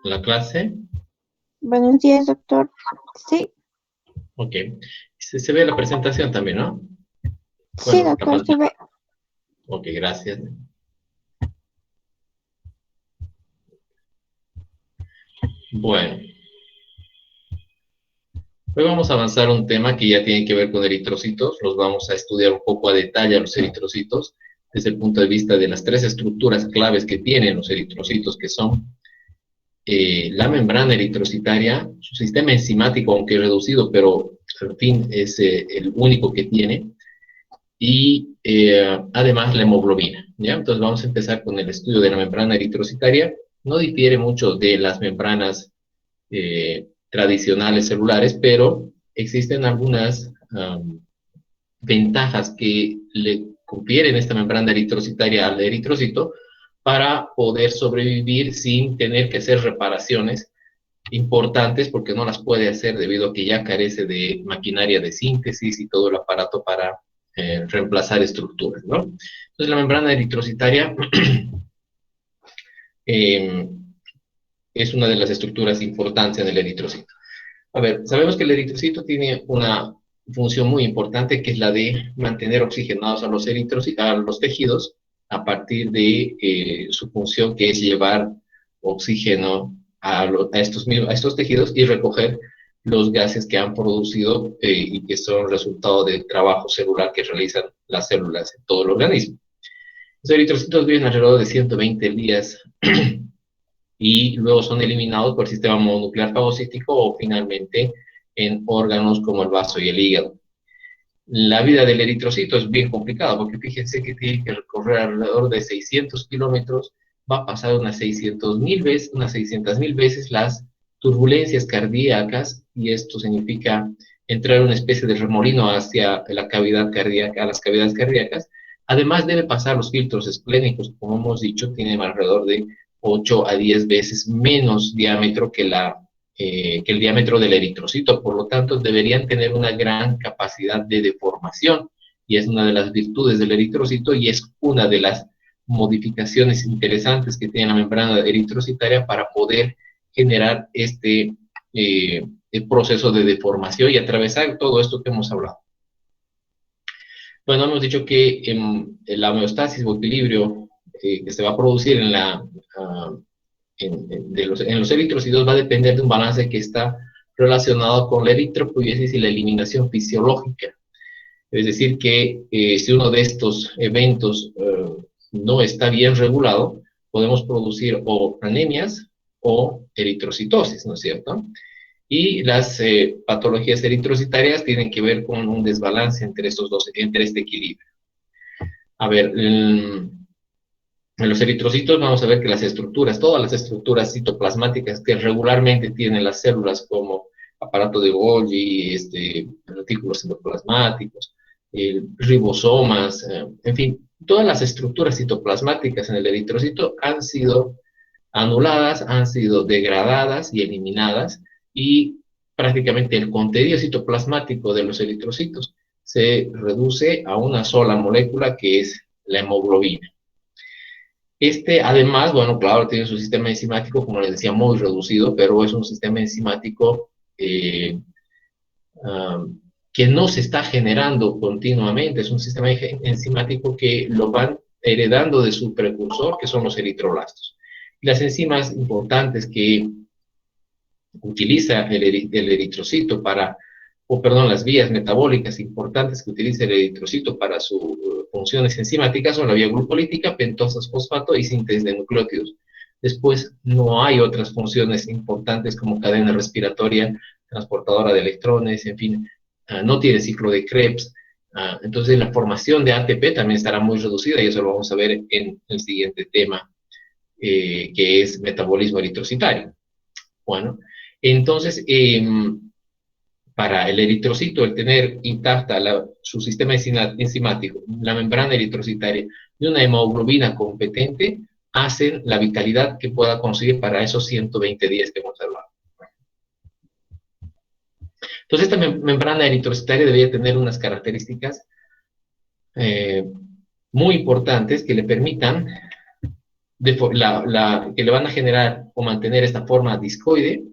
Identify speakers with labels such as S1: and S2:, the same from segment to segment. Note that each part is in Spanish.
S1: la clase.
S2: Buenos días, doctor. Sí,
S1: Ok. Se ve la presentación también, ¿no?
S2: sí,
S1: Bueno, la
S2: doctor, se
S1: pantalla.
S2: ve.
S1: Ok, gracias. Bueno, hoy vamos a avanzar un tema que ya tiene que ver con eritrocitos. Los vamos a estudiar un poco a detalle a los eritrocitos desde el punto de vista de las tres estructuras claves que tienen los eritrocitos, que son la membrana eritrocitaria, su sistema enzimático, aunque reducido, pero en fin es el único que tiene, y además la hemoglobina. ¿Ya? Entonces vamos a empezar con el estudio de la membrana eritrocitaria. No difiere mucho de las membranas tradicionales celulares, pero existen algunas ventajas que le confieren esta membrana eritrocitaria al eritrocito para poder sobrevivir sin tener que hacer reparaciones importantes porque no las puede hacer debido a que ya carece de maquinaria de síntesis y todo el aparato para reemplazar estructuras, ¿no? Entonces la membrana eritrocitaria eh, es una de las estructuras importantes en el eritrocito. A ver, sabemos que el eritrocito tiene una función muy importante que es la de mantener oxigenados a los a los tejidos a partir de su función que es llevar oxígeno a estos tejidos y recoger los gases que han producido y que son resultado del trabajo celular que realizan las células en todo el organismo. Los eritrocitos viven alrededor de 120 días y luego son eliminados por el sistema mononuclear fagocítico o finalmente en órganos como el vaso y el hígado. La vida del eritrocito es bien complicada porque fíjense que tiene que recorrer alrededor de 600 kilómetros, va a pasar unas 600,000 veces las turbulencias cardíacas y esto significa entrar en una especie de remolino hacia la cavidad cardíaca, a las cavidades cardíacas. Además debe pasar los filtros esplénicos, como hemos dicho, tienen alrededor de 8 a 10 veces menos diámetro que el diámetro del eritrocito, por lo tanto deberían tener una gran capacidad de deformación y es una de las virtudes del eritrocito y es una de las modificaciones interesantes que tiene la membrana eritrocitaria para poder generar el proceso de deformación y atravesar todo esto que hemos hablado. Bueno, hemos dicho que la homeostasis o equilibrio que se va a producir en los eritrocitos va a depender de un balance que está relacionado con la eritropoiesis y la eliminación fisiológica. Es decir, que si uno de estos eventos no está bien regulado, podemos producir o anemias o eritrocitosis, ¿no es cierto? Y las patologías eritrocitarias tienen que ver con un desbalance entre este equilibrio. A ver, en los eritrocitos vamos a ver que las estructuras, todas las estructuras citoplasmáticas que regularmente tienen las células como aparato de Golgi, retículos endoplasmáticos, ribosomas, en fin, todas las estructuras citoplasmáticas en el eritrocito han sido anuladas, han sido degradadas y eliminadas y prácticamente el contenido citoplasmático de los eritrocitos se reduce a una sola molécula que es la hemoglobina. Además, bueno, claro, tiene su sistema enzimático, como les decía, muy reducido, pero es un sistema enzimático eh, um, que no se está generando continuamente, es un sistema enzimático que lo van heredando de su precursor, que son los eritroblastos. Y las enzimas importantes que utiliza el eritrocito para, o perdón, las vías metabólicas importantes que utiliza el eritrocito para sus funciones enzimáticas son la vía glucolítica, pentosas fosfato y síntesis de nucleótidos. Después no hay otras funciones importantes como cadena respiratoria, transportadora de electrones, en fin, no tiene ciclo de Krebs. Entonces la formación de ATP también estará muy reducida y eso lo vamos a ver en el siguiente tema, que es metabolismo eritrocitario. Bueno, entonces, para el eritrocito, el tener intacta su sistema enzimático, la membrana eritrocitaria y una hemoglobina competente, hacen la vitalidad que pueda conseguir para esos 120 días que hemos hablado. Entonces, esta membrana eritrocitaria debería tener unas características eh, muy importantes que le permitan que le van a generar o mantener esta forma discoide,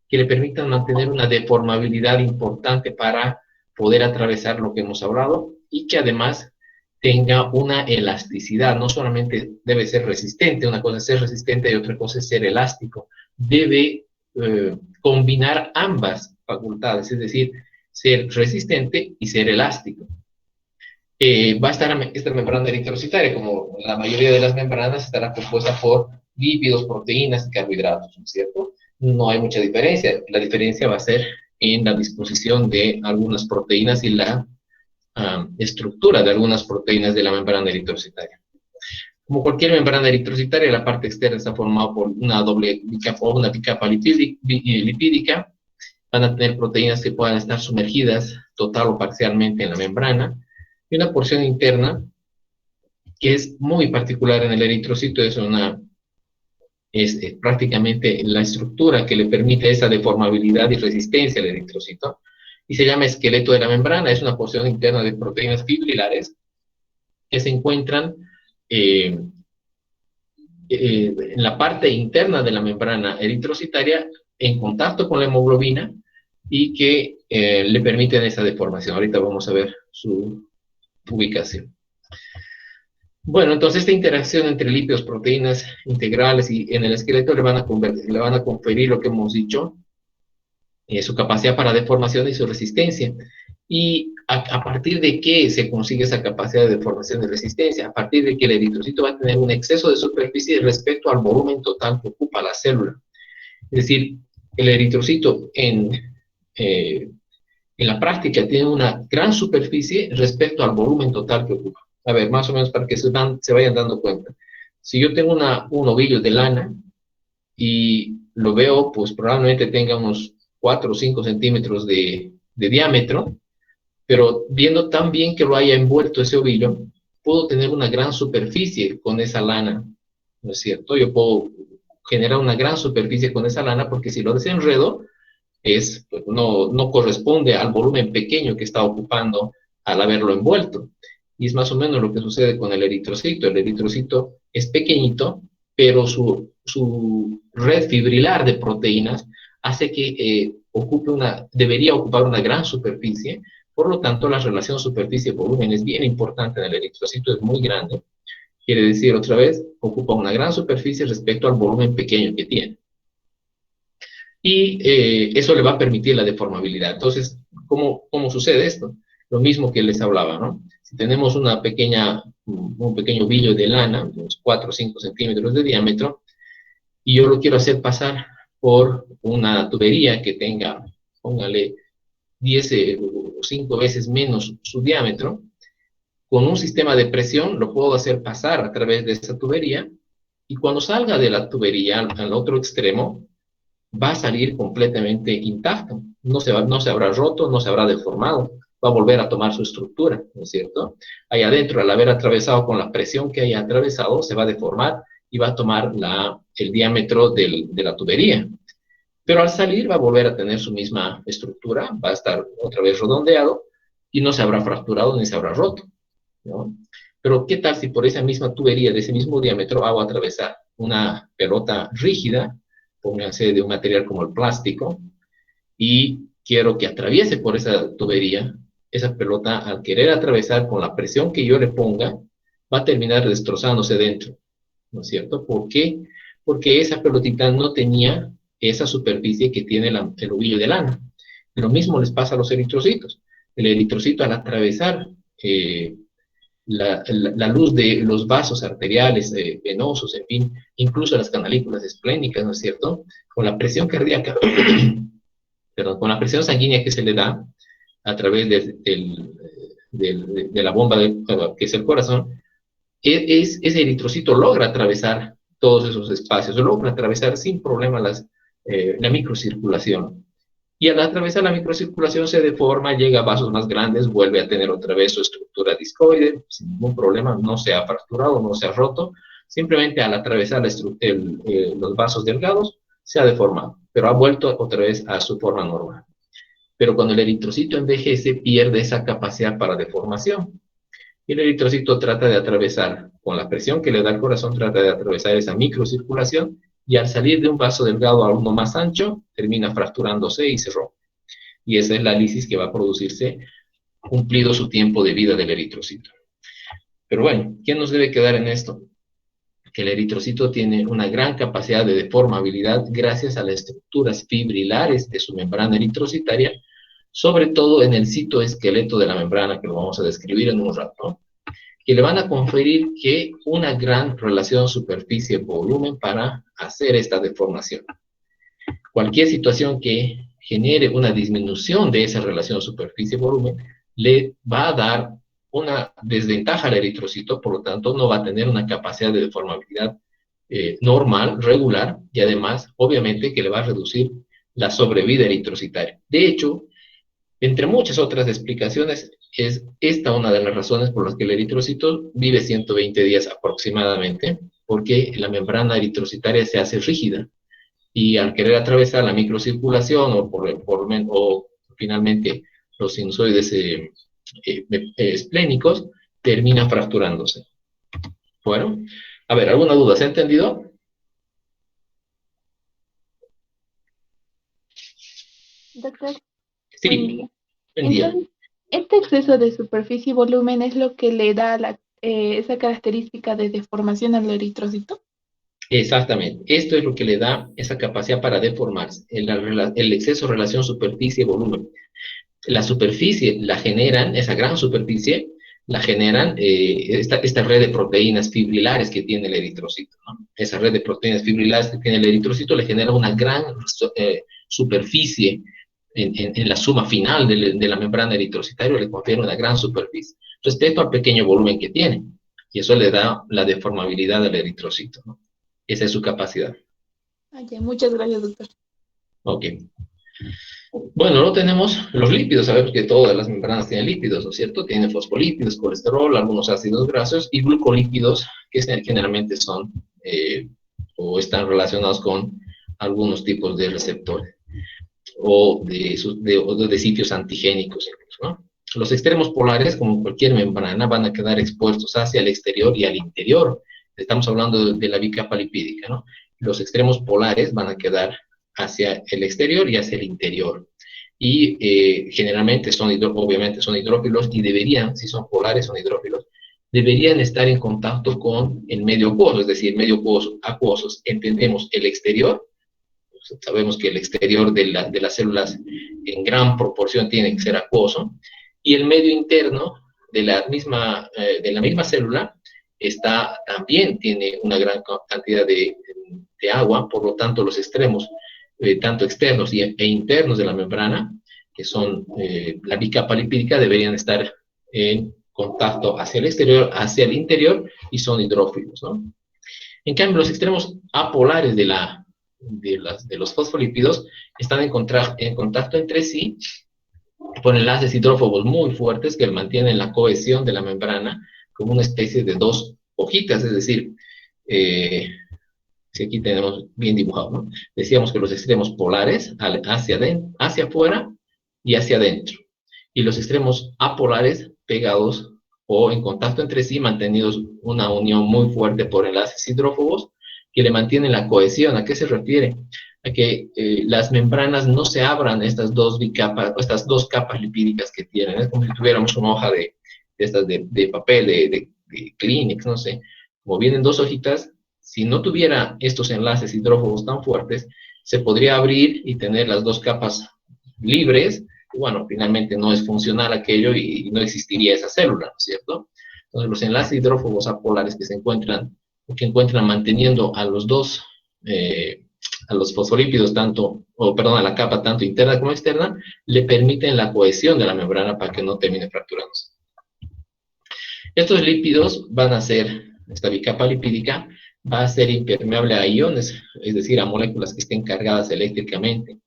S1: que le permitan mantener una deformabilidad importante para poder atravesar lo que hemos hablado y que además tenga una elasticidad. No solamente debe ser resistente, una cosa es ser resistente y otra cosa es ser elástico. Debe combinar ambas facultades, es decir, ser resistente y ser elástico. Va a estar esta membrana eritrocitaria, como la mayoría de las membranas, estará compuesta por lípidos, proteínas y carbohidratos, ¿no es cierto? No hay mucha diferencia. La diferencia va a ser en la disposición de algunas proteínas y la estructura de algunas proteínas de la membrana eritrocitaria. Como cualquier membrana eritrocitaria, la parte externa está formada por una doble bicapa o una bicapa lipídica. Van a tener proteínas que puedan estar sumergidas total o parcialmente en la membrana, y una porción interna que es muy particular en el eritrocito, es prácticamente la estructura que le permite esa deformabilidad y resistencia al eritrocito, y se llama esqueleto de la membrana. Es una porción interna de proteínas fibrilares que se encuentran en la parte interna de la membrana eritrocitaria en contacto con la hemoglobina y que le permiten esa deformación. Ahorita vamos a ver su ubicación. Bueno, entonces esta interacción entre lípidos, proteínas integrales y en el esqueleto le van a conferir lo que hemos dicho, su capacidad para deformación y su resistencia. ¿Y a partir de qué se consigue esa capacidad de deformación y resistencia? A partir de que el eritrocito va a tener un exceso de superficie respecto al volumen total que ocupa la célula. Es decir, el eritrocito en la práctica tiene una gran superficie respecto al volumen total que ocupa. A ver, más o menos para que se vayan dando cuenta. Si yo tengo un ovillo de lana y lo veo, pues probablemente tenga unos 4 o 5 centímetros de diámetro, pero viendo tan bien que lo haya envuelto ese ovillo, puedo tener una gran superficie con esa lana, ¿no es cierto? Yo puedo generar una gran superficie con esa lana porque si lo desenredo, pues, no corresponde al volumen pequeño que está ocupando al haberlo envuelto. Y es más o menos lo que sucede con el eritrocito. El eritrocito es pequeñito, pero su red fibrilar de proteínas hace que debería ocupar una gran superficie. Por lo tanto, la relación superficie-volumen es bien importante en el eritrocito, es muy grande. Quiere decir, otra vez, ocupa una gran superficie respecto al volumen pequeño que tiene. Y eso le va a permitir la deformabilidad. Entonces, ¿cómo sucede esto? Lo mismo que les hablaba, ¿no? Si tenemos un pequeño ovillo de lana, unos 4 o 5 centímetros de diámetro, y yo lo quiero hacer pasar por una tubería que tenga, póngale, 10 o 5 veces menos su diámetro, con un sistema de presión lo puedo hacer pasar a través de esa tubería, y cuando salga de la tubería al otro extremo, va a salir completamente intacto. No se habrá roto, no se habrá deformado, va a volver a tomar su estructura, ¿no es cierto? Ahí adentro, al haber atravesado con la presión que haya atravesado, se va a deformar y va a tomar el diámetro de la tubería. Pero al salir va a volver a tener su misma estructura, va a estar otra vez redondeado y no se habrá fracturado ni se habrá roto, ¿no? Pero ¿qué tal si por esa misma tubería, de ese mismo diámetro, hago atravesar una pelota rígida, pónganse de un material como el plástico, y quiero que atraviese por esa tubería? Esa pelota, al querer atravesar con la presión que yo le ponga, va a terminar destrozándose dentro, ¿no es cierto? ¿Por qué? Porque esa pelotita no tenía esa superficie que tiene el ovillo de lana. Lo mismo les pasa a los eritrocitos. El eritrocito, al atravesar la luz de los vasos arteriales, venosos, en fin, incluso las canalículas esplénicas, ¿no es cierto? Con la presión cardíaca, perdón, con la presión sanguínea que se le da a través de la bomba que es el corazón, ese eritrocito logra atravesar todos esos espacios, logra atravesar sin problema la microcirculación. Y al atravesar la microcirculación se deforma, llega a vasos más grandes, vuelve a tener otra vez su estructura discoide, sin ningún problema, no se ha fracturado, no se ha roto, simplemente al atravesar los vasos delgados se ha deformado, pero ha vuelto otra vez a su forma normal. Pero cuando el eritrocito envejece, pierde esa capacidad para deformación. Y el eritrocito trata de atravesar, con la presión que le da el corazón, trata de atravesar esa microcirculación y al salir de un vaso delgado a uno más ancho, termina fracturándose y se rompe. Y esa es la lisis que va a producirse cumplido su tiempo de vida del eritrocito. Pero bueno, ¿qué nos debe quedar en esto? Que el eritrocito tiene una gran capacidad de deformabilidad gracias a las estructuras fibrilares de su membrana eritrocitaria, sobre todo en el citoesqueleto de la membrana, que lo vamos a describir en un rato, ¿no? Que le van a conferir que una gran relación superficie-volumen para hacer esta deformación. Cualquier situación que genere una disminución de esa relación superficie-volumen le va a dar una desventaja al eritrocito, por lo tanto no va a tener una capacidad de deformabilidad normal, regular, y además, obviamente, que le va a reducir la sobrevida eritrocitaria. De hecho, entre muchas otras explicaciones, es esta una de las razones por las que el eritrocito vive 120 días aproximadamente, porque la membrana eritrocitaria se hace rígida y al querer atravesar la microcirculación o finalmente los sinusoides esplénicos, termina fracturándose. Bueno, a ver, ¿alguna duda? ¿Se ha entendido?
S3: Doctor, buen
S1: Sí,
S3: día.
S1: buen día.
S3: Entonces, este exceso de superficie y volumen es lo que le da esa característica de deformación al eritrocito.
S1: Exactamente. Esto es lo que le da esa capacidad para deformarse, el exceso de relación superficie-volumen. La superficie la generan, esa gran superficie, la generan esta red de proteínas fibrilares que tiene el eritrocito, ¿no? Esa red de proteínas fibrilares que tiene el eritrocito le genera una gran superficie en la suma final de la membrana eritrocitaria, le confiere una gran superficie respecto al pequeño volumen que tiene. Y eso le da la deformabilidad al eritrocito, ¿no? Esa es su capacidad.
S3: Ya, muchas gracias, doctor.
S1: Ok. Bueno, luego tenemos los lípidos. Sabemos que todas las membranas tienen lípidos, ¿no es cierto? Tienen fosfolípidos, colesterol, algunos ácidos grasos y glucolípidos, que generalmente son o están relacionados con algunos tipos de receptores o de sitios antigénicos incluso, ¿no? Los extremos polares, como cualquier membrana, van a quedar expuestos hacia el exterior y al interior. Estamos hablando de la bicapa lipídica, ¿no? Los extremos polares van a quedar hacia el exterior y hacia el interior. Y generalmente obviamente son hidrófilos y deberían, si son polares, son hidrófilos, deberían estar en contacto con el medio acuoso, es decir, medio acuosos. Entendemos el exterior. Sabemos que el exterior de las células en gran proporción tiene que ser acuoso, y el medio interno de la misma célula también tiene una gran cantidad de agua, por lo tanto los extremos, tanto externos e internos de la membrana, que son la bicapa lipídica, deberían estar en contacto hacia el exterior, hacia el interior, y son hidrófilos, ¿no? En cambio, los extremos apolares de los fosfolípidos están en contacto entre sí por enlaces hidrófobos muy fuertes que mantienen la cohesión de la membrana como una especie de dos hojitas, es decir, si aquí tenemos bien dibujado, ¿no? Decíamos que los extremos polares hacia afuera y hacia adentro, y los extremos apolares pegados o en contacto entre sí, mantenidos una unión muy fuerte por enlaces hidrófobos que le mantienen la cohesión. ¿A qué se refiere? A que las membranas no se abran estas dos capas lipídicas que tienen. Es como si tuviéramos una hoja de estas de papel, de Kleenex, no sé. Como vienen dos hojitas, si no tuviera estos enlaces hidrófobos tan fuertes, se podría abrir y tener las dos capas libres. Y bueno, finalmente no es funcional aquello y no existiría esa célula, ¿no es cierto? Entonces, los enlaces hidrófobos apolares que encuentran manteniendo a los dos, a los fosfolípidos a la capa tanto interna como externa, le permiten la cohesión de la membrana para que no termine fracturándose. Estos lípidos van a ser, esta bicapa lipídica va a ser impermeable a iones, es decir, a moléculas que estén cargadas eléctricamente.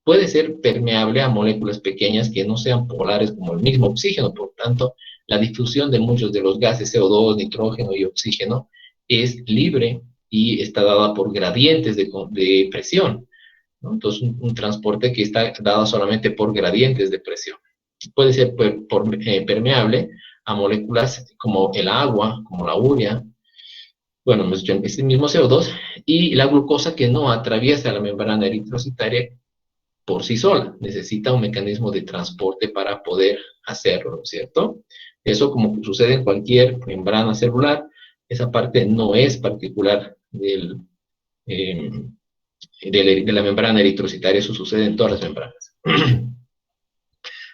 S1: Puede ser permeable a moléculas pequeñas que no sean polares como el mismo oxígeno. Por tanto, la difusión de muchos de los gases CO2, nitrógeno y oxígeno es libre y está dada por gradientes de presión, ¿no? Entonces, un transporte que está dado solamente por gradientes de presión. Puede ser permeable a moléculas como el agua, como la urea, bueno, hemos dicho este mismo CO2, y la glucosa que no atraviesa la membrana eritrocitaria por sí sola, necesita un mecanismo de transporte para poder hacerlo, ¿no es cierto? Eso, como sucede en cualquier membrana celular, esa parte no es particular eh, de la membrana eritrocitaria, eso sucede en todas las membranas.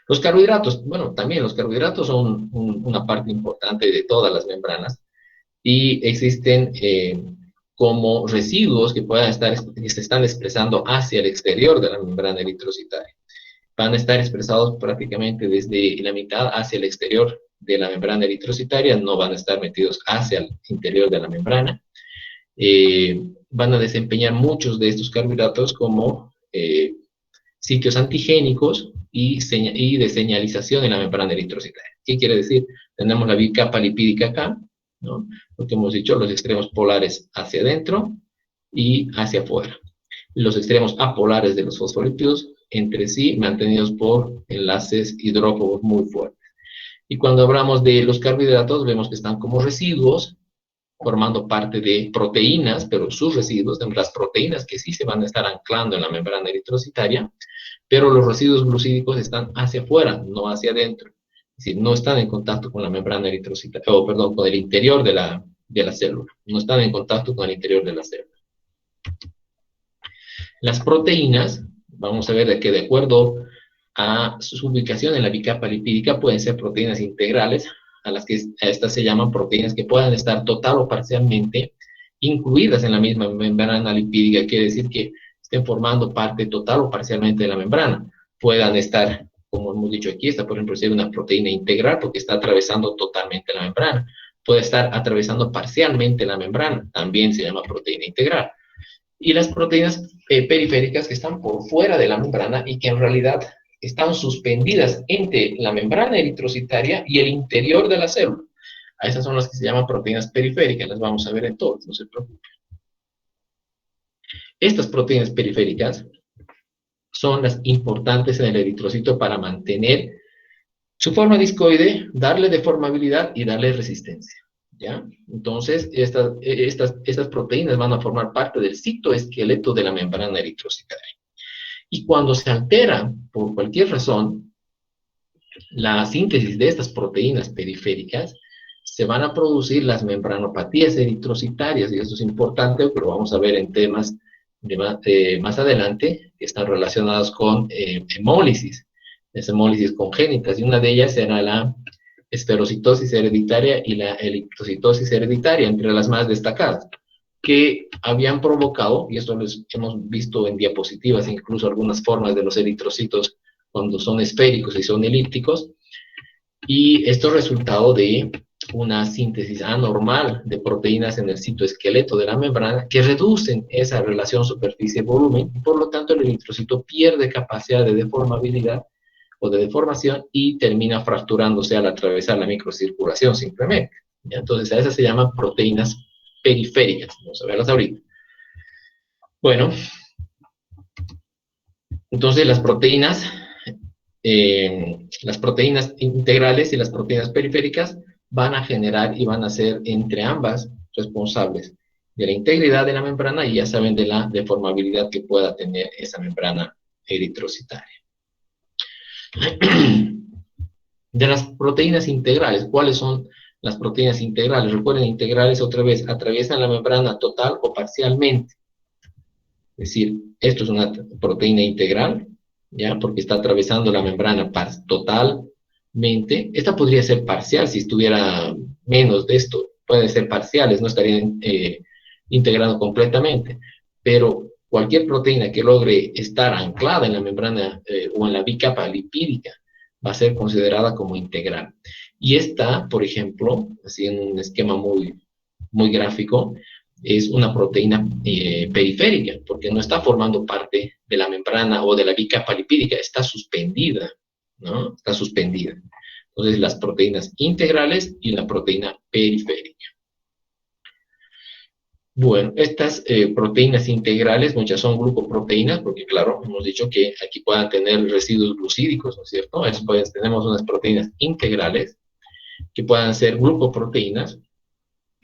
S1: Los carbohidratos, bueno, también los carbohidratos son una parte importante de todas las membranas y existen como residuos que que se están expresando hacia el exterior de la membrana eritrocitaria. Van a estar expresados prácticamente desde la mitad hacia el exterior de la membrana eritrocitaria, no van a estar metidos hacia el interior de la membrana. Van a desempeñar muchos de estos carbohidratos como sitios antigénicos y de señalización en la membrana eritrocitaria. ¿Qué quiere decir? Tenemos la bicapa lipídica acá, ¿no? Lo que hemos dicho, los extremos polares hacia adentro y hacia afuera. Los extremos apolares de los fosfolípidos entre sí mantenidos por enlaces hidrófobos muy fuertes. Y cuando hablamos de los carbohidratos, vemos que están como residuos, formando parte de proteínas, pero sus residuos, las proteínas que sí se van a estar anclando en la membrana eritrocitaria, pero los residuos glucídicos están hacia afuera, no hacia adentro. Es decir, no están en contacto con la membrana eritrocitaria, o perdón, con el interior de la célula. No están en contacto con el interior de la célula. Las proteínas, vamos a ver de que de acuerdo a su ubicación en la bicapa lipídica pueden ser proteínas integrales, a estas se llaman proteínas que puedan estar total o parcialmente incluidas en la misma membrana lipídica, quiere decir que estén formando parte total o parcialmente de la membrana. Puedan estar, como hemos dicho aquí, esta por ejemplo ser una proteína integral porque está atravesando totalmente la membrana. Puede estar atravesando parcialmente la membrana, también se llama proteína integral. Y las proteínas periféricas que están por fuera de la membrana y que en realidad están suspendidas entre la membrana eritrocitaria y el interior de la célula. A esas son las que se llaman proteínas periféricas, las vamos a ver en todos, no se preocupen. Estas proteínas periféricas son las importantes en el eritrocito para mantener su forma discoide, darle deformabilidad y darle resistencia. ¿Ya? Entonces, estas proteínas van a formar parte del citoesqueleto de la membrana eritrocitaria. Y cuando se altera, por cualquier razón, la síntesis de estas proteínas periféricas, se van a producir las membranopatías eritrocitarias, y esto es importante, pero vamos a ver en temas más adelante, que están relacionados con hemólisis, las hemólisis congénitas, y una de ellas será la esferocitosis hereditaria y la eritrocitosis hereditaria, entre las más destacadas, que habían provocado, y esto lo hemos visto en diapositivas, incluso algunas formas de los eritrocitos cuando son esféricos y son elípticos, y esto es resultado de una síntesis anormal de proteínas en el citoesqueleto de la membrana que reducen esa relación superficie-volumen, y por lo tanto el eritrocito pierde capacidad de deformabilidad o de deformación y termina fracturándose al atravesar la microcirculación simplemente. ¿Ya? Entonces a esas se llaman proteínas periféricas. Vamos a verlas ahorita. Bueno, entonces las proteínas integrales y las proteínas periféricas van a generar y van a ser entre ambas responsables de la integridad de la membrana y ya saben de la deformabilidad que pueda tener esa membrana eritrocitaria. De las proteínas integrales, ¿cuáles son las proteínas integrales? Recuerden, integrales otra vez, atraviesan la membrana total o parcialmente. Es decir, esto es una proteína integral, ¿ya? Porque está atravesando la membrana totalmente. Esta podría ser parcial si estuviera menos de esto. Pueden ser parciales, no estarían integrando completamente. Pero cualquier proteína que logre estar anclada en la membrana o en la bicapa lipídica va a ser considerada como integral. Y esta, por ejemplo, así en un esquema muy, muy gráfico, es una proteína periférica, porque no está formando parte de la membrana o de la bicapa lipídica, está suspendida, ¿no? Está suspendida. Entonces, las proteínas integrales y la proteína periférica. Bueno, estas proteínas integrales, muchas son glucoproteínas, porque claro, hemos dicho que aquí puedan tener residuos glucídicos, ¿no es cierto? Tenemos unas proteínas integrales, que puedan ser glucoproteínas,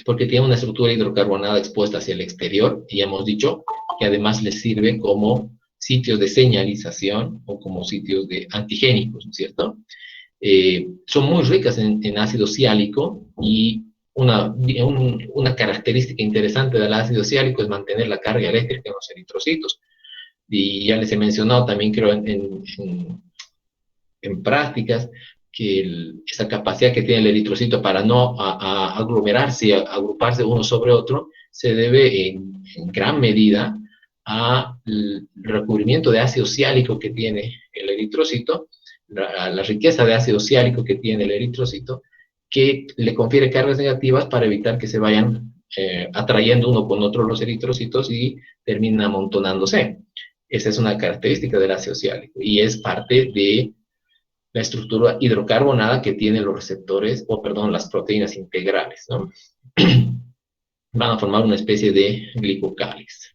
S1: porque tiene una estructura hidrocarbonada expuesta hacia el exterior, y hemos dicho que además les sirve como sitios de señalización o como sitios de antigénicos, ¿no es cierto? Son muy ricas en ácido ciálico, y una característica interesante del ácido ciálico es mantener la carga eléctrica en los eritrocitos. Y ya les he mencionado también, creo, en prácticas, que esa capacidad que tiene el eritrocito para no aglomerarse y agruparse uno sobre otro se debe en gran medida al recubrimiento de ácido ciálico que tiene el eritrocito, la riqueza de ácido ciálico que tiene el eritrocito, que le confiere cargas negativas para evitar que se vayan atrayendo uno con otro los eritrocitos y terminen amontonándose. Esa es una característica del ácido ciálico y es parte de la estructura hidrocarbonada que tienen los receptores, o perdón, las proteínas integrales, ¿no? Van a formar una especie de glicocáliz.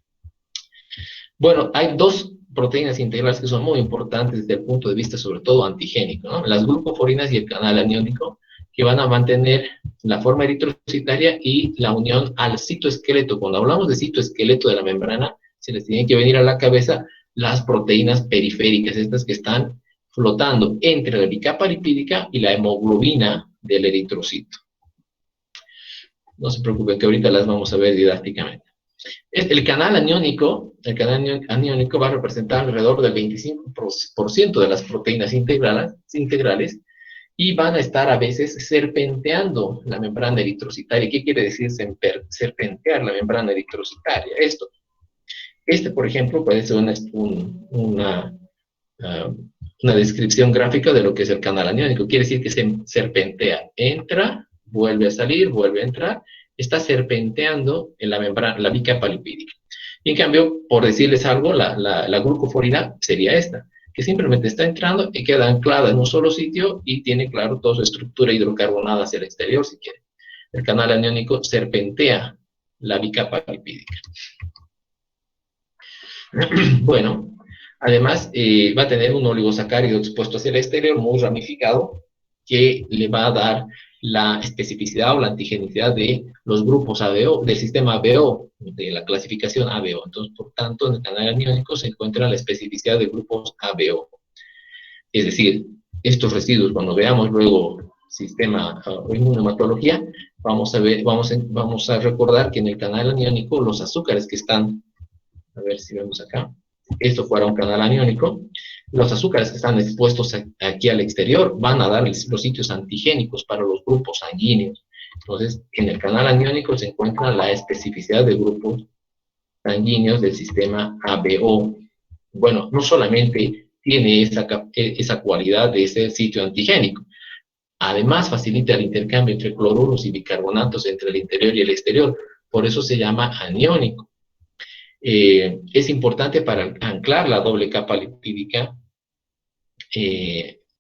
S1: Bueno, hay dos proteínas integrales que son muy importantes desde el punto de vista sobre todo antigénico, ¿no? Las glucoforinas y el canal aniónico, que van a mantener la forma eritrocitaria y la unión al citoesqueleto. Cuando hablamos de citoesqueleto de la membrana, se les tiene que venir a la cabeza las proteínas periféricas, estas que están flotando entre la bicapa lipídica y la hemoglobina del eritrocito. No se preocupen que ahorita las vamos a ver didácticamente. El canal aniónico va a representar alrededor del 25% de las proteínas integrales, y van a estar a veces serpenteando la membrana eritrocitaria. ¿Qué quiere decir serpentear la membrana eritrocitaria? Esto. Por ejemplo, puede ser una descripción gráfica de lo que es el canal aniónico. Quiere decir que se serpentea, entra, vuelve a salir, vuelve a entrar, está serpenteando en la membrana, la bicapa lipídica. Y en cambio, por decirles algo, la glucoforina sería esta, que simplemente está entrando y queda anclada en un solo sitio y tiene, claro, toda su estructura hidrocarbonada hacia el exterior, si quiere. El canal aniónico serpentea la bicapa lipídica. Bueno, además va a tener un oligosacárido expuesto hacia el exterior, muy ramificado, que le va a dar la especificidad o la antigenicidad de los grupos ABO, del sistema ABO, de la clasificación ABO. Entonces, por tanto, en el canal aniónico se encuentra la especificidad de grupos ABO. Es decir, estos residuos, cuando veamos luego sistema o inmunohematología, vamos a recordar que en el canal aniónico los azúcares que están, a ver si vemos acá, esto fuera un canal aniónico, los azúcares que están expuestos aquí al exterior van a dar los sitios antigénicos para los grupos sanguíneos. Entonces, en el canal aniónico se encuentra la especificidad de grupos sanguíneos del sistema ABO. Bueno, no solamente tiene esa cualidad de ser sitio antigénico, además facilita el intercambio entre cloruros y bicarbonatos entre el interior y el exterior, por eso se llama aniónico. Es importante para anclar la doble capa lipídica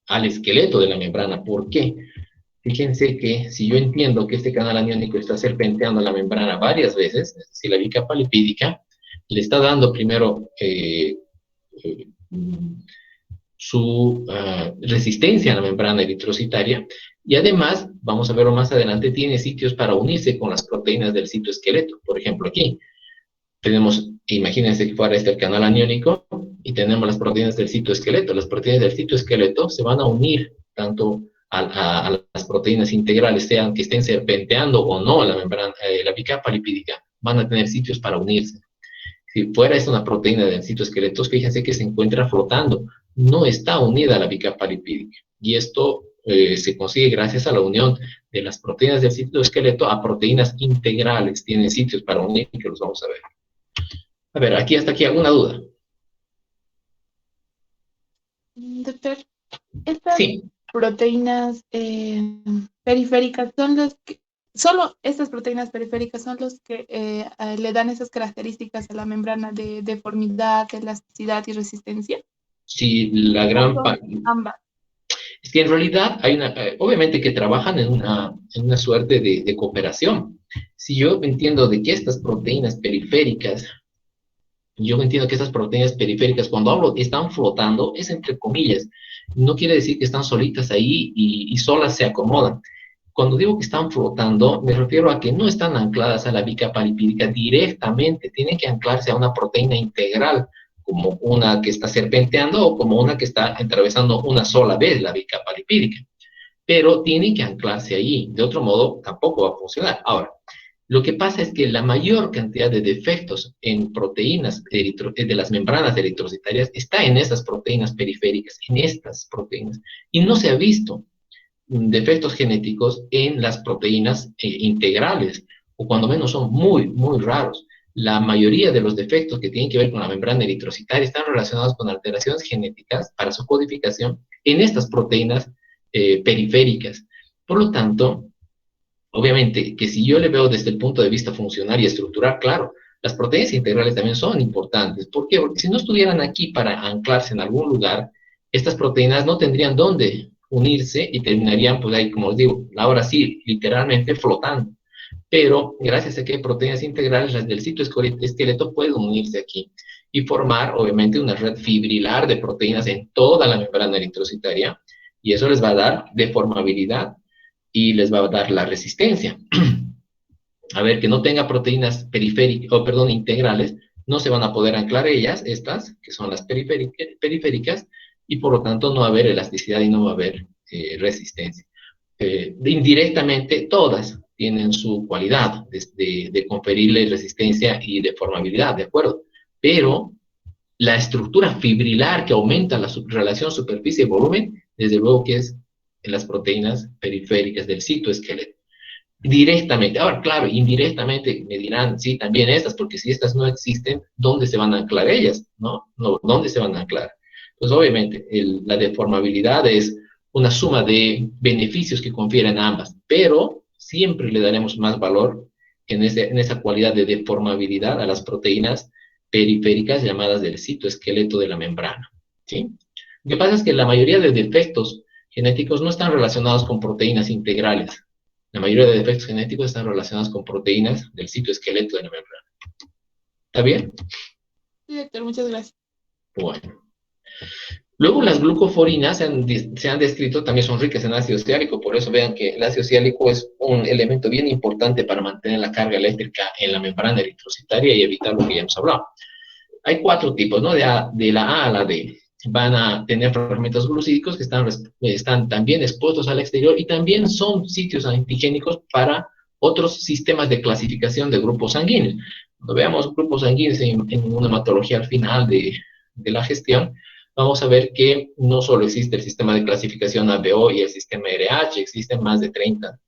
S1: al esqueleto de la membrana. ¿Por qué? Fíjense que si yo entiendo que este canal aniónico está serpenteando la membrana varias veces, es decir, la bicapa lipídica, le está dando primero su resistencia a la membrana eritrocitaria, y además, vamos a verlo más adelante, tiene sitios para unirse con las proteínas del citoesqueleto. Por ejemplo, aquí tenemos, imagínense que fuera este el canal aniónico, y tenemos las proteínas del citoesqueleto. Las proteínas del citoesqueleto se van a unir tanto a las proteínas integrales, sean que estén serpenteando o no la membrana, la bicapa lipídica, van a tener sitios para unirse. Si fuera esta una proteína del citoesqueleto, fíjense que se encuentra flotando, no está unida a la bicapa lipídica. Y esto se consigue gracias a la unión de las proteínas del citoesqueleto a proteínas integrales. Tienen sitios para unir, que los vamos a ver. A ver, hasta aquí, ¿alguna duda?
S3: Doctor, estas
S1: Sí.
S3: proteínas periféricas son los que, solo estas proteínas periféricas son los que le dan esas características a la membrana de deformidad, elasticidad y resistencia.
S1: Sí, la gran parte.
S3: Ambas.
S1: Es que en realidad hay obviamente que trabajan en una suerte de cooperación. Si yo entiendo de que estas proteínas periféricas, cuando hablo están flotando, es entre comillas. No quiere decir que están solitas ahí y solas se acomodan. cuando digo que están flotando, me refiero a que no están ancladas a la bicapa lipídica directamente, tienen que anclarse a una proteína integral, como una que está serpenteando o como una que está atravesando una sola vez la bicapa lipídica. Pero tienen que anclarse ahí, de otro modo tampoco va a funcionar. Ahora, lo que pasa es que la mayor cantidad de defectos en proteínas de las membranas eritrocitarias está en estas proteínas periféricas, en estas proteínas, y no se ha visto defectos genéticos en las proteínas integrales, o cuando menos son muy, muy raros. La mayoría de los defectos que tienen que ver con la membrana eritrocitaria están relacionados con alteraciones genéticas para su codificación en estas proteínas periféricas. Por lo tanto, obviamente, que si yo le veo desde el punto de vista funcional y estructural, claro, las proteínas integrales también son importantes. ¿Por qué? Porque si no estuvieran aquí para anclarse en algún lugar, estas proteínas no tendrían dónde unirse y terminarían, pues ahí, como les digo, ahora sí, literalmente flotando. Pero gracias a que hay proteínas integrales, las del citoesqueleto pueden unirse aquí y formar, obviamente, una red fibrilar de proteínas en toda la membrana eritrocitaria, y eso les va a dar deformabilidad y les va a dar la resistencia. A ver, que no tenga proteínas periféricas, o perdón, integrales, no se van a poder anclar ellas, estas, que son las periféricas, y por lo tanto no va a haber elasticidad y no va a haber resistencia. Indirectamente, todas tienen su cualidad de conferirle resistencia y deformabilidad, ¿de acuerdo? Pero la estructura fibrilar que aumenta la relación superficie-volumen, desde luego que es en las proteínas periféricas del citoesqueleto. Directamente, ahora claro, indirectamente me dirán, sí, también estas, porque si estas no existen, ¿dónde se van a anclar ellas? ¿No? No, ¿dónde se van a anclar? Pues obviamente la deformabilidad es una suma de beneficios que confieren ambas, pero siempre le daremos más valor en esa cualidad de deformabilidad a las proteínas periféricas llamadas del citoesqueleto de la membrana, ¿sí? Lo que pasa es que la mayoría de defectos genéticos no están relacionados con proteínas integrales. La mayoría de defectos genéticos están relacionados con proteínas del citoesqueleto de la membrana. ¿Está bien?
S3: Sí, doctor, muchas gracias.
S1: Bueno. Luego las glucoforinas se han descrito, también son ricas en ácido ciálico, por eso vean que el ácido ciálico es un elemento bien importante para mantener la carga eléctrica en la membrana eritrocitaria y evitar lo que ya hemos hablado. Hay 4 tipos, ¿no? De la A a la D. Van a tener fragmentos glucídicos que están también expuestos al exterior y también son sitios antigénicos para otros sistemas de clasificación de grupos sanguíneos. Cuando veamos grupos sanguíneos en una hematología al final de la gestión, vamos a ver que no solo existe el sistema de clasificación ABO y el sistema RH, existen más de 30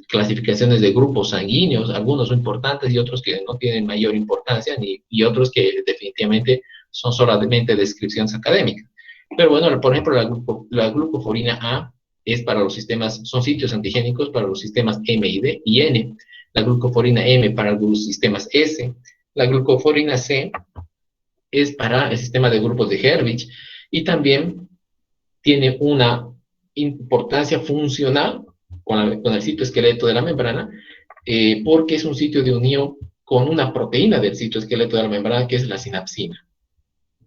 S1: clasificaciones de grupos sanguíneos, algunos son importantes y otros que no tienen mayor importancia, y otros que definitivamente son solamente descripciones académicas. Pero bueno, por ejemplo, la glucoforina A es para los sistemas, son sitios antigénicos para los sistemas M y D y N. La glucoforina M para los sistemas S. La glucoforina C es para el sistema de grupos de Herwich y también tiene una importancia funcional con el citoesqueleto de la membrana, porque es un sitio de unión con una proteína del citoesqueleto de la membrana que es la sinapsina.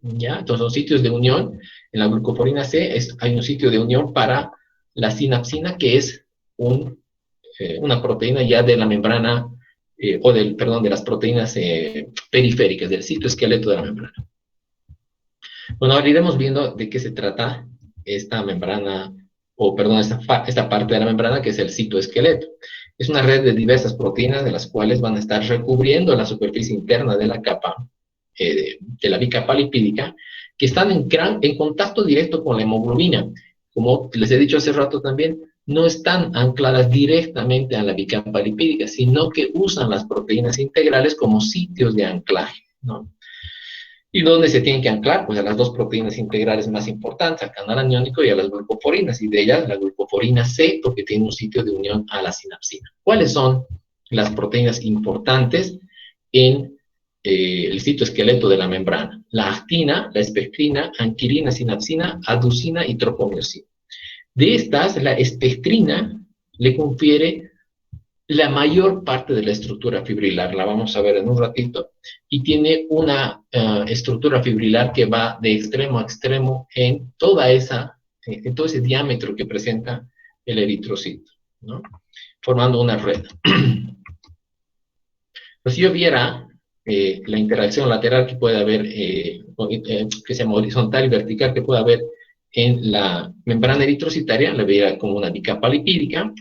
S1: ¿Ya? Entonces son sitios de unión. En la glucoforina C hay un sitio de unión para la sinapsina, que es una proteína ya de la membrana, perdón, de las proteínas periféricas del citoesqueleto de la membrana. Bueno, ahora iremos viendo de qué se trata esta membrana, o perdón, esta parte de la membrana que es el citoesqueleto. Es una red de diversas proteínas de las cuales van a estar recubriendo la superficie interna de la capa, de la bicapa lipídica, que están en contacto directo con la hemoglobina. Como les he dicho hace rato también, no están ancladas directamente a la bicapa lipídica, sino que usan las proteínas integrales como sitios de anclaje, ¿no? ¿Y dónde se tienen que anclar? Pues a las 2 proteínas integrales más importantes, al canal aniónico y a las glucoforinas, y de ellas la glucoforina C, porque tiene un sitio de unión a la sinapsina. ¿Cuáles son las proteínas importantes en el citoesqueleto de la membrana? La actina, la espectrina, anquilina, sinapsina, aducina y tropomiosina. De estas, la espectrina le confiere la mayor parte de la estructura fibrilar, la vamos a ver en un ratito, y tiene una estructura fibrilar que va de extremo a extremo en todo ese diámetro que presenta el eritrocito, ¿no? Formando una red. Pues si yo viera la interacción lateral que puede haber, que se llama horizontal y vertical, que puede haber en la membrana eritrocitaria, la vería como una bicapa lipídica.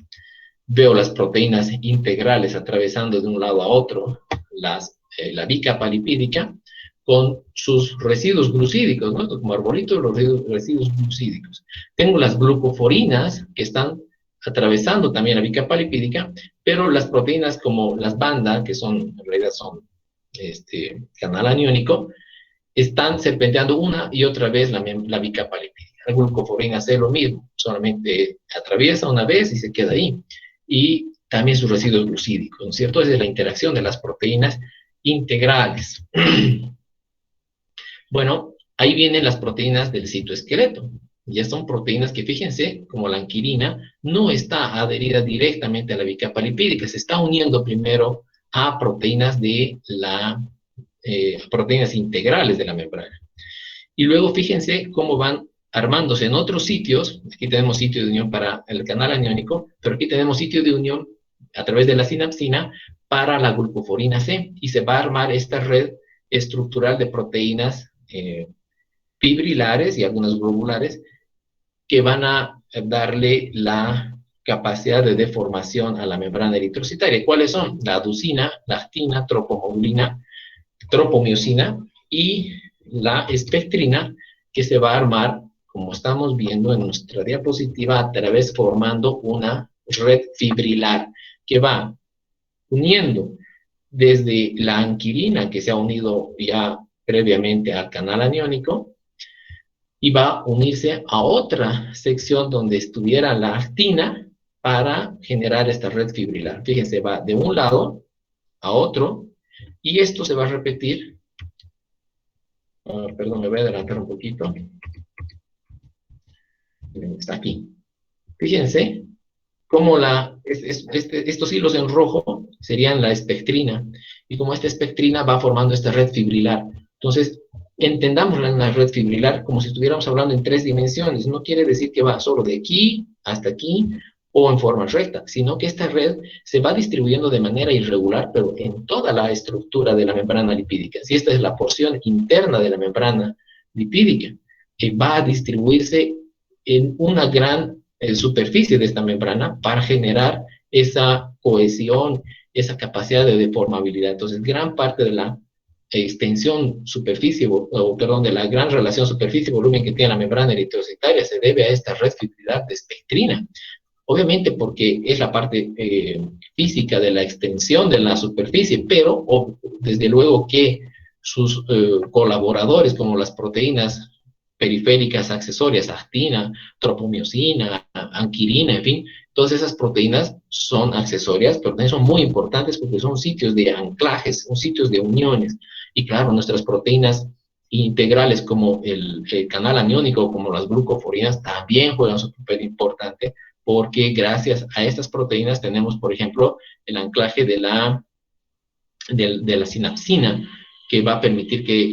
S1: Veo las proteínas integrales atravesando de un lado a otro la bicapa lipídica con sus residuos glucídicos, ¿no? Como arbolitos, los residuos glucídicos. Tengo las glucoforinas que están atravesando también la bicapa lipídica, pero las proteínas como las bandas, que son, en realidad son canal aniónico, están serpenteando una y otra vez la bicapa lipídica. La glucoforina hace lo mismo, solamente atraviesa una vez y se queda ahí. Y también sus residuos glucídicos, ¿no es cierto? Esa es la interacción de las proteínas integrales. Bueno, ahí vienen las proteínas del citoesqueleto. Ya son proteínas que, fíjense, como la anquilina, no está adherida directamente a la bicapa lipídica, se está uniendo primero a proteínas proteínas integrales de la membrana. Y luego fíjense cómo van armándose en otros sitios. Aquí tenemos sitio de unión para el canal aniónico, pero aquí tenemos sitio de unión a través de la sinapsina para la glucoforina C, y se va a armar esta red estructural de proteínas fibrilares y algunas globulares que van a darle la capacidad de deformación a la membrana eritrocitaria. ¿Cuáles son? La aducina, la actina, tropomiosina y la espectrina, que se va a armar, como estamos viendo en nuestra diapositiva, a través formando una red fibrilar que va uniendo desde la anquilina, que se ha unido ya previamente al canal aniónico, y va a unirse a otra sección donde estuviera la actina para generar esta red fibrilar. Fíjense, va de un lado a otro, y esto se va a repetir. Perdón, me voy a adelantar un poquito. Está aquí. Fíjense cómo estos hilos en rojo serían la espectrina, y como esta espectrina va formando esta red fibrilar. Entonces, entendamos la red fibrilar como si estuviéramos hablando en 3 dimensiones. No quiere decir que va solo de aquí hasta aquí o en forma recta, sino que esta red se va distribuyendo de manera irregular, pero en toda la estructura de la membrana lipídica. Si esta es la porción interna de la membrana lipídica, que va a distribuirse en una gran superficie de esta membrana para generar esa cohesión, esa capacidad de deformabilidad. Entonces, gran parte de la extensión superficie, perdón, de la gran relación superficie-volumen que tiene la membrana eritrocitaria se debe a esta red fibrilar de espectrina. Obviamente porque es la parte física de la extensión de la superficie, pero desde luego que sus colaboradores, como las proteínas periféricas accesorias, actina, tropomiosina, anquilina, en fin, todas esas proteínas son accesorias, pero también son muy importantes porque son sitios de anclajes, son sitios de uniones. Y claro, nuestras proteínas integrales como el canal aniónico, como las glucoforinas, también juegan un papel importante, porque gracias a estas proteínas tenemos, por ejemplo, el anclaje de la sinapsina, que va a permitir que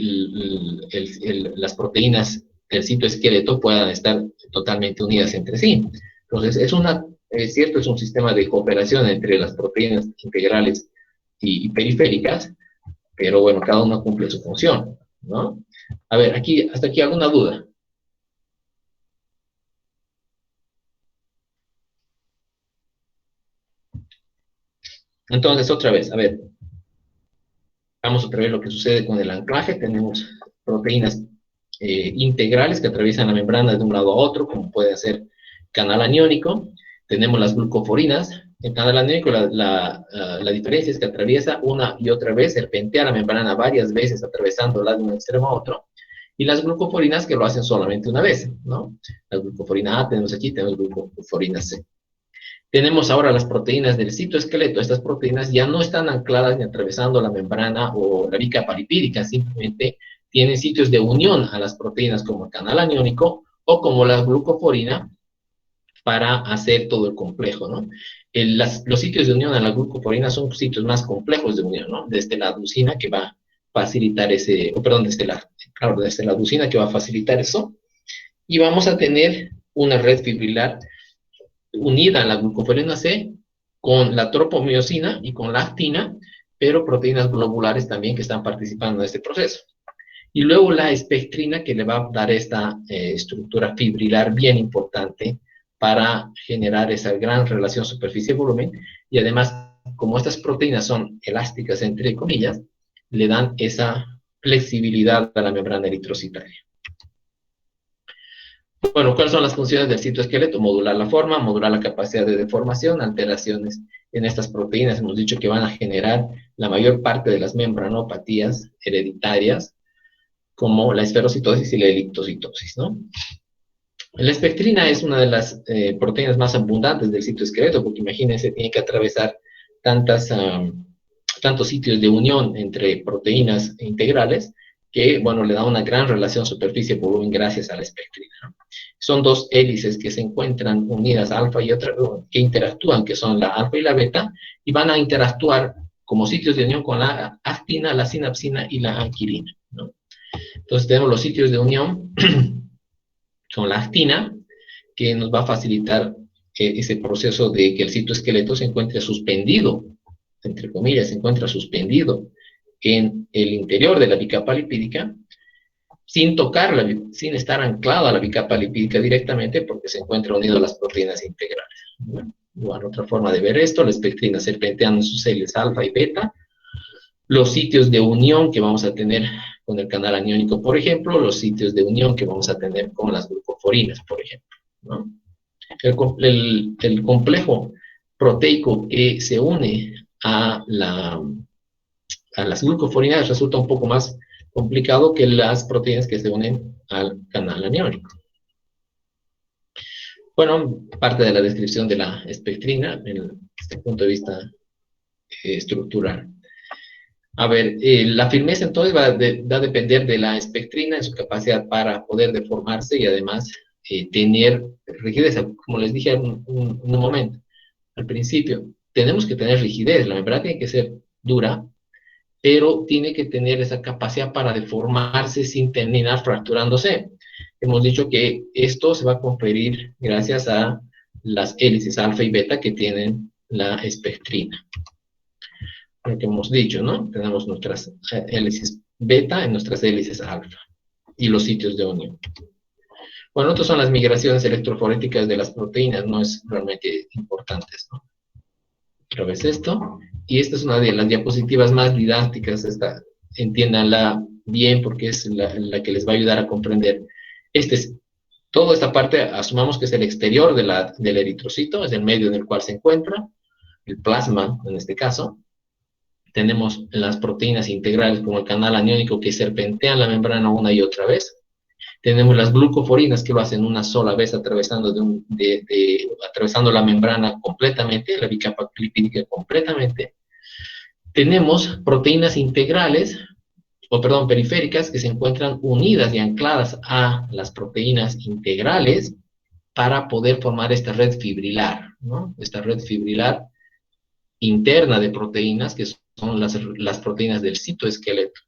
S1: las proteínas del citoesqueleto puedan estar totalmente unidas entre sí. Entonces, es cierto, es un sistema de cooperación entre las proteínas integrales y periféricas, pero bueno, cada una cumple su función, ¿no? A ver, hasta aquí alguna duda. Entonces, otra vez, a ver, vamos otra vez lo que sucede con el anclaje. Tenemos proteínas integrales que atraviesan la membrana de un lado a otro, como puede ser canal aniónico. Tenemos las glucoforinas. El canal aniónico, la diferencia es que atraviesa una y otra vez, serpentea la membrana varias veces, atravesándola de un extremo a otro. Y las glucoforinas que lo hacen solamente una vez, ¿no? La glucoforina A tenemos aquí, tenemos glucoforina C. Tenemos ahora las proteínas del citoesqueleto. Estas proteínas ya no están ancladas ni atravesando la membrana o la bicapa lipídica, simplemente tienen sitios de unión a las proteínas como el canal aniónico o como la glucoforina para hacer todo el complejo, ¿no? Los sitios de unión a la glucoforina son sitios más complejos de unión, ¿no? Desde la aducina que va a facilitar desde la aducina que va a facilitar eso, y vamos a tener una red fibrilar unida a la glucoferina C con la tropomiosina y con la actina, pero proteínas globulares también que están participando en este proceso. Y luego la espectrina que le va a dar esta estructura fibrilar bien importante para generar esa gran relación superficie-volumen, y además, como estas proteínas son elásticas, entre comillas, le dan esa flexibilidad a la membrana eritrocitaria. Bueno, ¿cuáles son las funciones del citoesqueleto? Modular la forma, modular la capacidad de deformación, alteraciones en estas proteínas. Hemos dicho que van a generar la mayor parte de las membranopatías hereditarias, como la esferocitosis y la elictocitosis, ¿no? La espectrina es una de las proteínas más abundantes del citoesqueleto, porque imagínense, tiene que atravesar tantos sitios de unión entre proteínas integrales que, bueno, le da una gran relación superficie-volumen gracias a la espectrina, ¿no? Son dos hélices que se encuentran unidas, alfa y otra, que interactúan, que son la alfa y la beta, y van a interactuar como sitios de unión con la actina, la sinapsina y la anquilina, ¿no? Entonces tenemos los sitios de unión con la actina, que nos va a facilitar ese proceso de que el citoesqueleto se encuentre suspendido, entre comillas, se encuentra suspendido en el interior de la bicapa lipídica, sin tocarla, sin estar anclado a la bicapa lipídica directamente, porque se encuentra unido a las proteínas integrales. Bueno, otra forma de ver esto, la espectrina serpenteando en sus hélices alfa y beta, los sitios de unión que vamos a tener con el canal aniónico, por ejemplo, los sitios de unión que vamos a tener con las glucoforinas, por ejemplo, ¿no? El complejo proteico que se une a las glucoforinas resulta un poco más complicado que las proteínas que se unen al canal aniónico. Bueno, parte de la descripción de la espectrina desde el punto de vista estructural. A ver, la firmeza entonces va a depender de la espectrina en su capacidad para poder deformarse y además tener rigidez. Como les dije en un momento, al principio, tenemos que tener rigidez, la membrana tiene que ser dura, pero tiene que tener esa capacidad para deformarse sin terminar fracturándose. Hemos dicho que esto se va a conferir gracias a las hélices alfa y beta que tienen la espectrina. Lo que hemos dicho, ¿no? Tenemos nuestras hélices beta en nuestras hélices alfa y los sitios de unión. Bueno, estas son las migraciones electroforéticas de las proteínas, no es realmente importante, ¿no? Otra vez esto, y esta es una de las diapositivas más didácticas, entiéndanla bien porque es la que les va a ayudar a comprender. Toda esta parte, asumamos que es el exterior del eritrocito, es el medio en el cual se encuentra, el plasma en este caso. Tenemos las proteínas integrales como el canal aniónico que serpentean la membrana una y otra vez. Tenemos las glucoforinas que lo hacen una sola vez atravesando, atravesando la membrana completamente, la bicapa lipídica completamente. Tenemos proteínas integrales, periféricas, que se encuentran unidas y ancladas a las proteínas integrales para poder formar esta red fibrilar, ¿no? Esta red fibrilar interna de proteínas, que son las proteínas del citoesqueleto.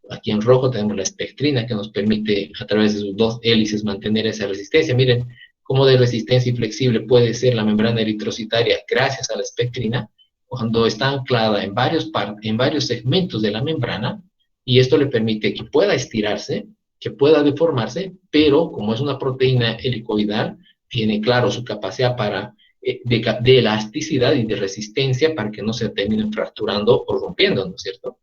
S1: Aquí en rojo tenemos la espectrina que nos permite a través de sus dos hélices mantener esa resistencia. Miren cómo de resistencia y flexible puede ser la membrana eritrocitaria gracias a la espectrina cuando está anclada en varios segmentos de la membrana, y esto le permite que pueda estirarse, que pueda deformarse, pero como es una proteína helicoidal, tiene claro su capacidad de elasticidad y de resistencia para que no se terminen fracturando o rompiendo, ¿no es cierto?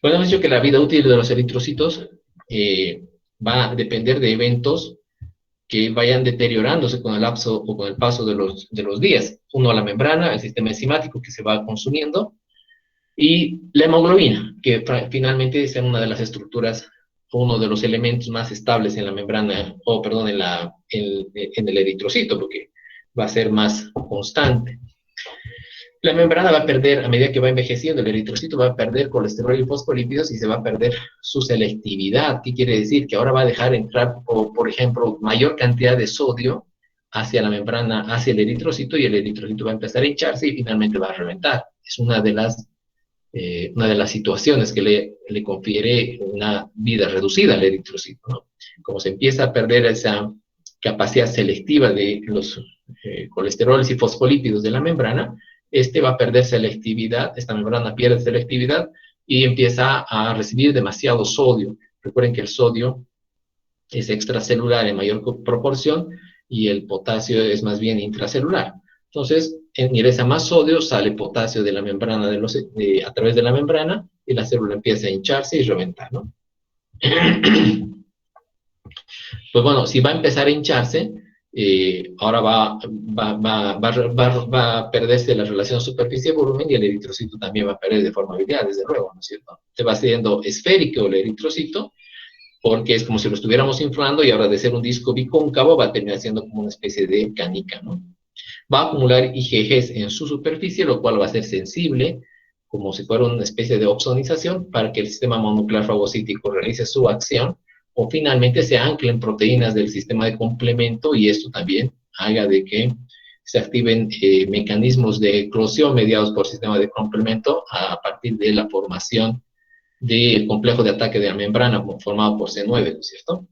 S1: Bueno, hemos dicho que la vida útil de los eritrocitos va a depender de eventos que vayan deteriorándose con el lapso o con el paso de los días. Uno, la membrana, el sistema enzimático que se va consumiendo, y la hemoglobina, que finalmente es una de las estructuras, uno de los elementos más estables en la membrana, en el eritrocito, porque va a ser más constante. La membrana va a perder, a medida que va envejeciendo, el eritrocito va a perder colesterol y fosfolípidos y se va a perder su selectividad. ¿Qué quiere decir? Que ahora va a dejar entrar, por ejemplo, mayor cantidad de sodio hacia la membrana, hacia el eritrocito, y el eritrocito va a empezar a hincharse y finalmente va a reventar. Es una de las situaciones que le confiere una vida reducida al eritrocito, ¿no? Como se empieza a perder capacidad selectiva de los colesteroles y fosfolípidos de la membrana, este va a perder selectividad, esta membrana pierde selectividad y empieza a recibir demasiado sodio. Recuerden que el sodio es extracelular en mayor proporción y el potasio es más bien intracelular. Entonces, ingresa más sodio, sale potasio de la membrana a través de la membrana y la célula empieza a hincharse y reventar, ¿no? Pues bueno, si va a empezar a hincharse, ahora va a perderse la relación superficie-volumen y el eritrocito también va a perder deformabilidad, desde luego, ¿no es cierto? Se va haciendo esférico el eritrocito, porque es como si lo estuviéramos inflando y ahora de ser un disco bicóncavo va a terminar siendo como una especie de canica, ¿no? Va a acumular IgGs en su superficie, lo cual va a ser sensible, como si fuera una especie de opsonización, para que el sistema mononuclear fagocítico realice su acción, o finalmente se anclen proteínas del sistema de complemento y esto también haga de que se activen mecanismos de eclosión mediados por sistema de complemento a partir de la formación del complejo de ataque de la membrana formado por C9, ¿no es cierto?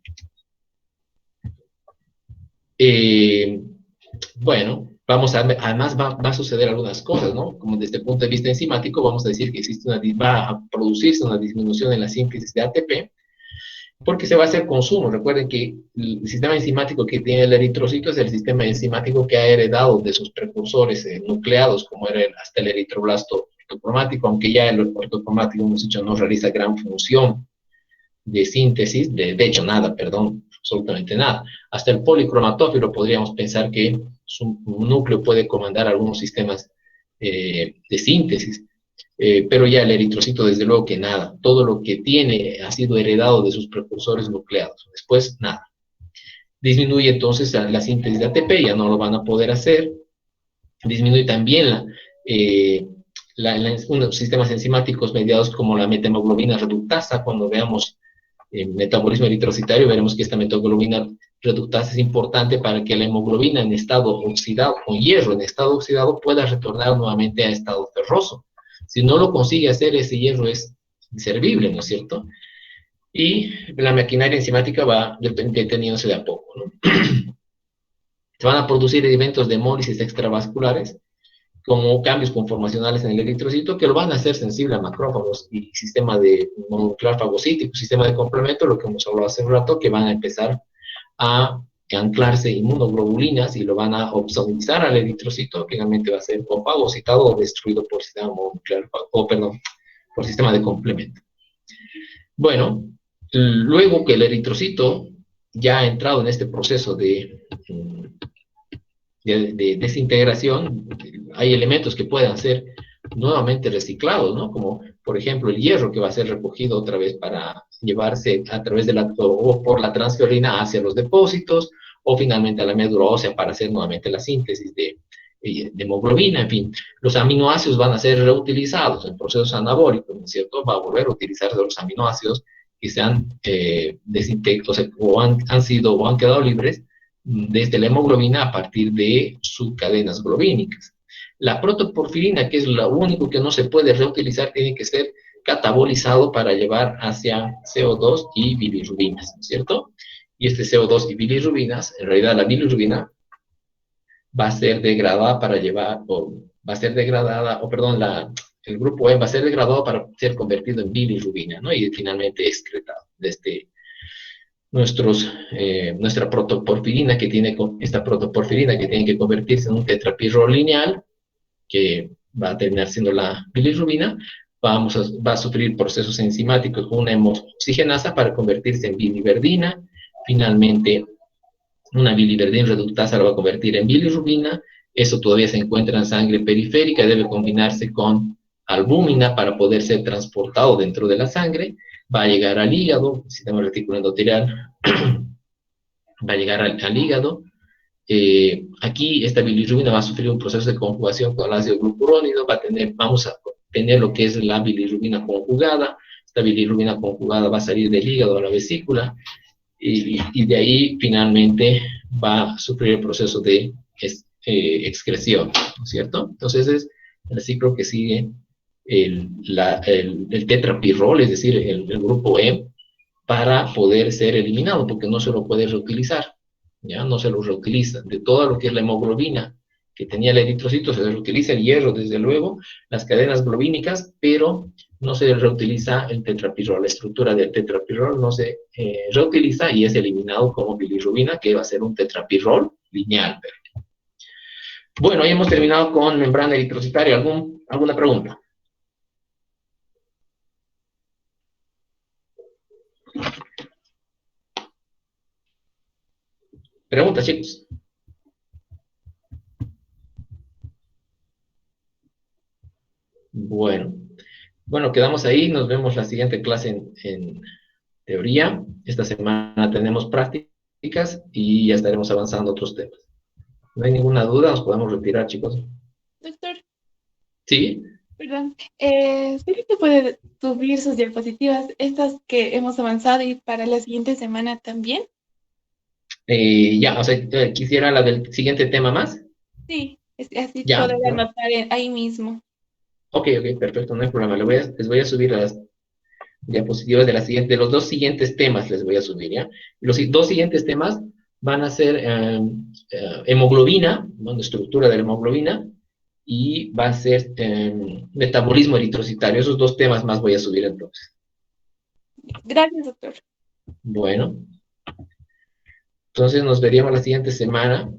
S1: Bueno, además va a suceder algunas cosas, ¿no? Como desde el punto de vista enzimático, vamos a decir que va a producirse una disminución en la síntesis de ATP, porque se va a hacer consumo. Recuerden que el sistema enzimático que tiene el eritrocito es el sistema enzimático que ha heredado de sus precursores nucleados, como era hasta el eritroblasto ortocromático, aunque ya el ortocromático, hemos dicho, no realiza gran función de síntesis, de hecho nada, perdón, absolutamente nada. Hasta el policromatófilo podríamos pensar que su núcleo puede comandar algunos sistemas de síntesis, pero ya el eritrocito desde luego que nada, todo lo que tiene ha sido heredado de sus precursores nucleados, después nada. Disminuye entonces la síntesis de ATP, ya no lo van a poder hacer, disminuye también unos sistemas enzimáticos mediados como la metahemoglobina reductasa. Cuando veamos metabolismo eritrocitario, veremos que esta metahemoglobina reductasa es importante para que la hemoglobina en estado oxidado, con hierro en estado oxidado, pueda retornar nuevamente a estado ferroso. Si no lo consigue hacer, ese hierro es inservible, ¿no es cierto? Y la maquinaria enzimática va deteniéndose de a poco, ¿no? Se van a producir eventos de hemólisis extravasculares, como cambios conformacionales en el eritrocito, que lo van a hacer sensible a macrófagos y sistema de mononuclear fagocítico, sistema de complemento, lo que hemos hablado hace un rato, que van a empezar a anclarse inmunoglobulinas y lo van a opsonizar al eritrocito, que realmente va a ser o fagocitado o destruido por sistema mononuclear, por sistema de complemento. Bueno, luego que el eritrocito ya ha entrado en este proceso de desintegración, hay elementos que puedan ser nuevamente reciclados, ¿no? Como, por ejemplo, el hierro que va a ser recogido otra vez para llevarse a través de o por la transferrina hacia los depósitos, o finalmente a la médula ósea para hacer nuevamente la síntesis de hemoglobina. En fin, los aminoácidos van a ser reutilizados en procesos anabólicos, ¿no es cierto? Va a volver a utilizarse los aminoácidos que se han desintegrado, o han sido o han quedado libres desde la hemoglobina a partir de subcadenas globínicas. La protoporfirina, que es lo único que no se puede reutilizar, tiene que ser catabolizado para llevar hacia CO2 y bilirrubinas, ¿no es cierto? Y este CO2 y bilirrubinas, en realidad la bilirrubina va a ser degradada para llevar, o va a ser degradada, o perdón, el grupo E va a ser degradado para ser convertido en bilirrubina, ¿no? Y finalmente excretado desde nuestra protoporfirina, esta protoporfirina que tiene que convertirse en un tetrapirrol lineal, que va a terminar siendo la bilirrubina, va a sufrir procesos enzimáticos con una hemoxigenasa para convertirse en biliverdina. Finalmente, una biliverdina reductasa la va a convertir en bilirrubina. Eso todavía se encuentra en sangre periférica y debe combinarse con albúmina para poder ser transportado dentro de la sangre. Va a llegar al hígado, el sistema retículo endotelial va a llegar al hígado. Aquí esta bilirrubina va a sufrir un proceso de conjugación con el ácido glucurónido, vamos a tener lo que es la bilirrubina conjugada. Esta bilirrubina conjugada va a salir del hígado a la vesícula y de ahí finalmente va a sufrir el proceso de excreción, ¿no es cierto? Entonces es el ciclo que sigue el tetrapirrol, es decir, el grupo E, para poder ser eliminado, porque no se lo puede reutilizar. ¿ya? No se lo reutiliza. De todo lo que es la hemoglobina que tenía el eritrocito, se reutiliza el hierro, desde luego, las cadenas globínicas, pero no se reutiliza el tetrapirrol. La estructura del tetrapirrol no se reutiliza y es eliminado como bilirrubina, que va a ser un tetrapirrol lineal. Bueno, ahí hemos terminado con membrana eritrocitaria. ¿Alguna pregunta? Preguntas, chicos. Bueno, quedamos ahí. Nos vemos la siguiente clase en teoría. Esta semana tenemos prácticas y ya estaremos avanzando otros temas. No hay ninguna duda, nos podemos retirar, chicos.
S3: Doctor,
S1: ¿Sí?
S3: perdón. ¿Sería que puede subir sus diapositivas, estas que hemos avanzado y para la siguiente semana también?
S1: Ya, o sea, quisiera la del siguiente tema más.
S3: Sí, así
S1: Ya,
S3: poder
S1: bueno.
S3: anotar ahí mismo.
S1: Ok, perfecto, no hay problema. Les voy a subir las diapositivas de los dos siguientes temas, les voy a subir, ¿ya? Los dos siguientes temas van a ser hemoglobina, ¿no? La estructura de la hemoglobina, y va a ser metabolismo eritrocitario. Esos dos temas más voy a subir entonces.
S3: Gracias, doctor.
S1: Bueno, entonces nos veríamos la siguiente semana.